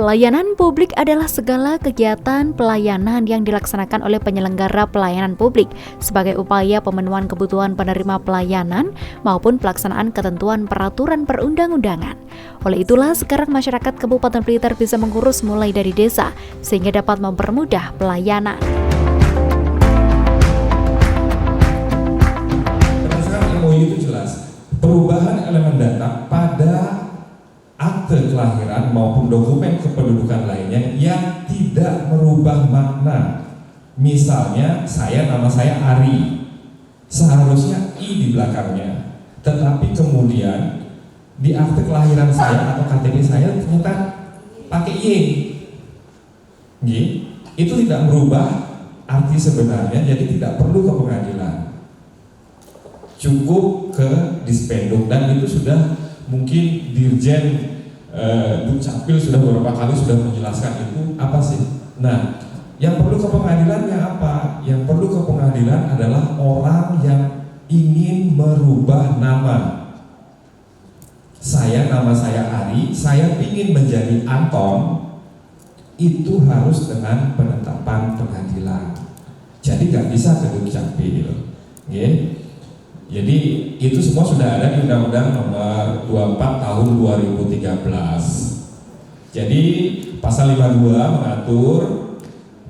Pelayanan publik adalah segala kegiatan pelayanan yang dilaksanakan oleh penyelenggara pelayanan publik sebagai upaya pemenuhan kebutuhan penerima pelayanan maupun pelaksanaan ketentuan peraturan perundang-undangan. Oleh itulah, sekarang masyarakat Kabupaten Blitar bisa mengurus mulai dari desa sehingga dapat mempermudah pelayanan. Berdasarkan MOU itu jelas, perubahan elemen data pada akte kelahiran maupun dokumen kependudukan lainnya yang tidak merubah makna. Misalnya nama saya Ari, seharusnya I di belakangnya, tetapi kemudian di akte kelahiran saya atau KTP saya ternyata pakai Y. Itu tidak merubah arti sebenarnya, jadi tidak perlu ke pengadilan, cukup ke Dispenduk, dan itu sudah mungkin Dirjen Dukcapil sudah beberapa kali sudah menjelaskan itu apa sih. Nah, yang perlu ke pengadilannya apa? Yang perlu ke pengadilan adalah orang yang ingin merubah nama. Nama saya Ari, saya ingin menjadi Anton, itu harus dengan penetapan pengadilan. Jadi nggak bisa ke Dukcapil. Jadi itu semua sudah ada di Undang-Undang Nomor 24 Tahun 2013. Jadi Pasal 52 mengatur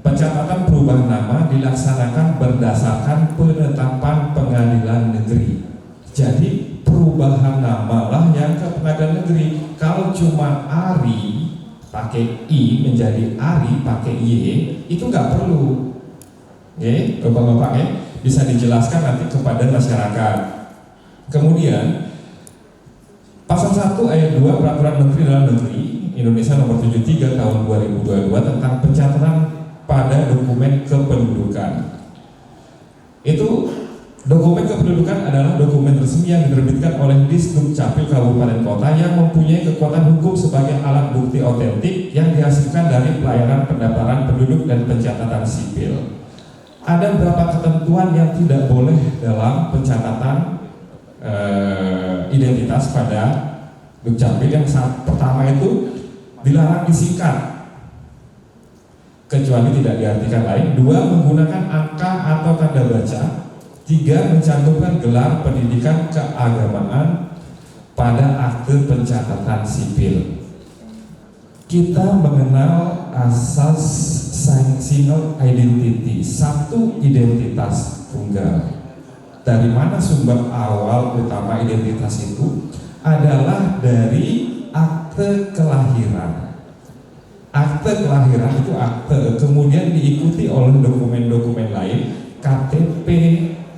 pencatatan perubahan nama dilaksanakan berdasarkan penetapan pengadilan negeri. Jadi perubahan nama lah yang ke pengadilan negeri. Kalau cuma Ari pakai I menjadi Ari pakai Y, itu nggak perlu. Bapak-bapak bisa dijelaskan nanti kepada masyarakat. Kemudian Pasal 1 ayat 2 Peraturan Menteri Dalam Negeri Indonesia Nomor 73 Tahun 2022 tentang pencatatan pada dokumen kependudukan. Itu dokumen kependudukan adalah dokumen resmi yang diterbitkan oleh Disdukcapil Kabupaten Kota yang mempunyai kekuatan hukum sebagai alat bukti otentik yang dihasilkan dari pelayanan pendaftaran penduduk dan pencatatan sipil. Ada beberapa ketentuan yang tidak boleh dalam pencatatan identitas pada Dukcapil. Yang pertama itu dilarang disingkat kecuali tidak diartikan lain. 2. Menggunakan angka atau tanda baca. 3. Mencantumkan gelar pendidikan keagamaan pada akte pencatatan sipil. Kita mengenal asas single identity, satu identitas tunggal. Dari mana sumber awal utama identitas itu? Adalah dari akte kelahiran. Akte kelahiran itu akte, kemudian diikuti oleh dokumen-dokumen lain, KTP,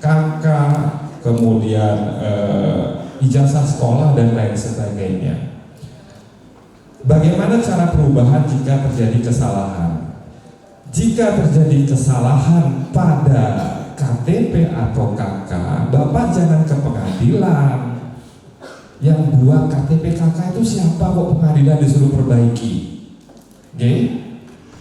KK, kemudian ijazah sekolah dan lain sebagainya. Bagaimana cara perubahan jika terjadi kesalahan? Jika terjadi kesalahan pada KTP atau KK, Bapak jangan ke pengadilan. Yang buat KTP KK itu siapa kok pengadilan disuruh perbaiki?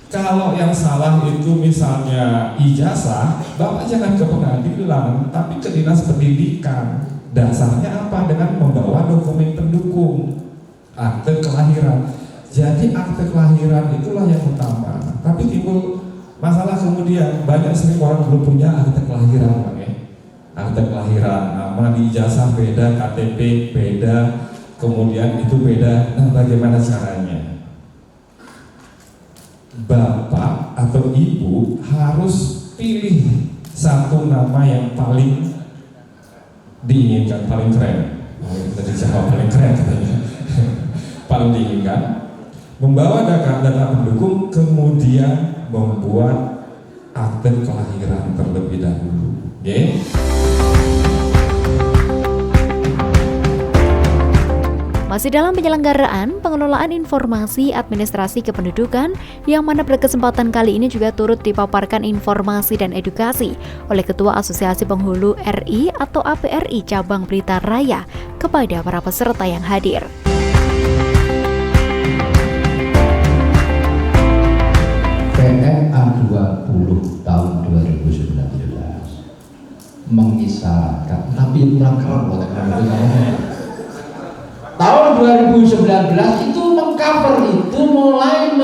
Kalau yang salah itu misalnya ijazah, Bapak jangan ke pengadilan, tapi ke dinas pendidikan. Dasarnya apa? Dengan membawa dokumen pendukung, akte kelahiran. Jadi akte kelahiran itulah yang utama. Tapi timbul masalah kemudian, banyak sering orang belum punya akte kelahiran, akte kelahiran, nama di ijazah beda, KTP beda, kemudian itu beda. Nah, bagaimana caranya? Bapak atau ibu harus pilih satu nama yang paling diinginkan, paling keren. Tadi jawab paling keren katanya. Paling diinginkan, membawa data pendukung, kemudian membuat akte kelahiran terlebih dahulu. Masih dalam penyelenggaraan pengelolaan informasi administrasi kependudukan, yang mana pada kesempatan kali ini juga turut dipaparkan informasi dan edukasi oleh Ketua Asosiasi Penghulu RI atau APRI Cabang Blitar Raya kepada para peserta yang hadir. PNA 20 tahun 2019 mengisyaratkan, tapi kurang keren tahun 2019 itu mengcover itu mulai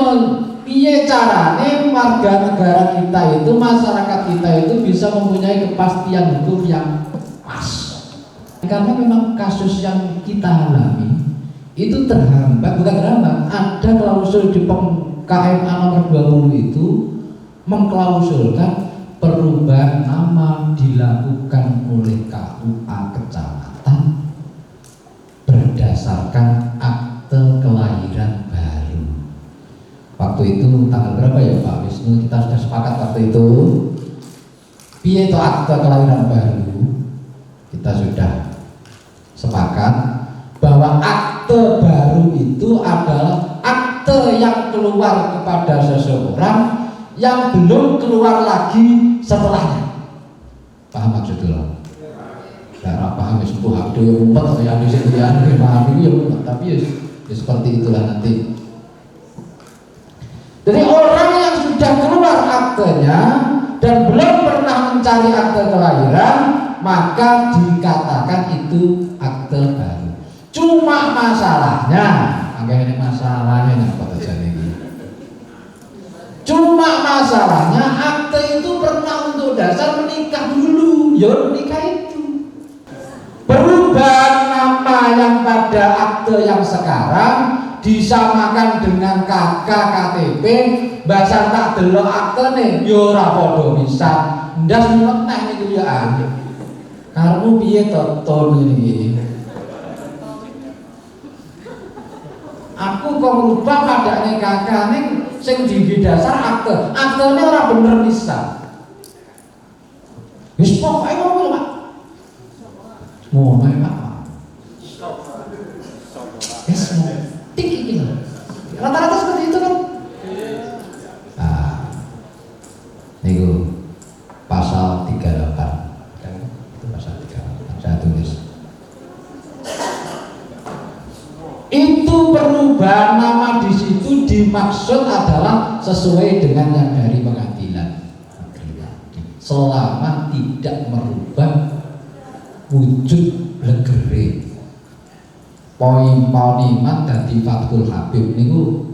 piye carane warga negara kita itu, masyarakat kita itu bisa mempunyai kepastian hukum yang pas. Karena memang kasus yang kita alami itu terhambat, bukan terhambat, ada klausul di KMA nomor 20 itu mengklausulkan perubahan nama dilakukan oleh KUA kecamatan berdasarkan akte kelahiran baru. Waktu itu tanggal berapa ya Pak Wisnu? Kita sudah sepakat waktu itu. Piye itu akte kelahiran baru? Kita sudah sepakat bahwa akte baru itu adalah akte yang keluar kepada seseorang yang belum keluar lagi setelahnya. Paham maksudnya? Tidak paham ya, sempuh akte yang umpet atau yang bisa paham itu ya, tapi ya seperti itulah nanti. Jadi orang yang sudah keluar aktenya dan belum pernah mencari akte kelahiran, maka dikatakan itu akte baru. Cuma masalahnya, agak masalahnya apa terjadi ini? Cuma masalahnya akte itu pernah untuk dasar menikah dulu, ya menikah itu. Perubahan nama yang pada akte yang sekarang disamakan dengan KK KTP, bahasa tak delok akte nih, yo ora padha bisa. Ndas meneh niku ya aneh. Karmu piye to iki? Aku kok merubah padane KK ning sing di dasar akte. Aktene ora bener bisa. Wis pokoke ngono Pak. Ngono Pak. Yes, tinggi gitu. Rata-rata seperti itu kan. Nah, niku pasal 38. Itu pasal 38. Saya tulis. Itu perubahan nama di situ dimaksud adalah sesuai dengan yang dari pengadilan. Selama tidak merubah wujud legere. Poin Iman dadi Fathul Habib niku.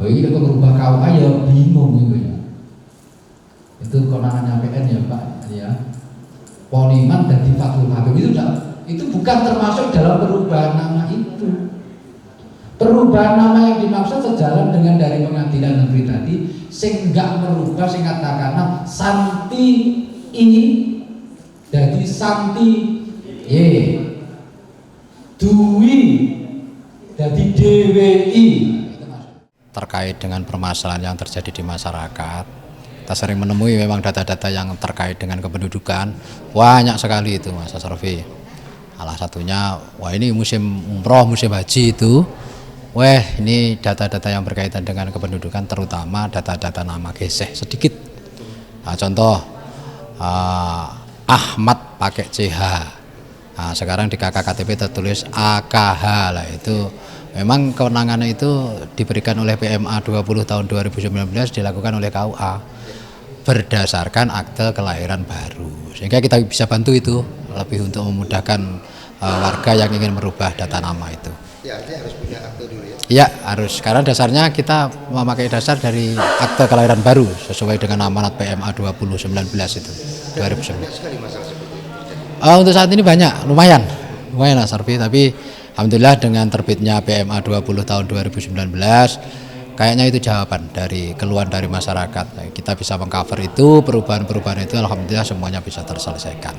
Oh iya kok merubah KUA ya bingung niku ya. Itu konangannya PN ya Pak ya. Poin Iman dadi Fathul Habib itu bukan termasuk dalam perubahan nama itu. Perubahan nama yang dimaksud sejalan dengan dari pengadilan negeri tadi, sing enggak merubah sing katakanlah Santi ini jadi Santi Dwi jadi DWI. Terkait dengan permasalahan yang terjadi di masyarakat, kita sering menemui memang data-data yang terkait dengan kependudukan banyak sekali itu Mas Asrofi. Salah satunya, wah ini musim umroh, musim haji itu, ini data-data yang berkaitan dengan kependudukan, terutama data-data nama geseh sedikit. Nah, contoh Ahmad pakai CH. Nah, sekarang di KK KTP tertulis AKH lah, itu memang kewenangannya itu diberikan oleh PMA 20 tahun 2019 dilakukan oleh KUA berdasarkan akte kelahiran baru, sehingga kita bisa bantu itu lebih untuk memudahkan warga yang ingin merubah data nama itu. Ya, artinya harus punya akte dulu ya? Ya harus, karena dasarnya kita memakai dasar dari akte kelahiran baru sesuai dengan amanat PMA 2019 itu 2019. Banyak sekali masalah seperti itu. Untuk saat ini banyak, lumayan Mas Arfi, tapi alhamdulillah dengan terbitnya PMA 20 tahun 2019 kayaknya itu jawaban dari keluhan dari masyarakat. Kita bisa mengcover itu, perubahan-perubahan itu alhamdulillah semuanya bisa terselesaikan.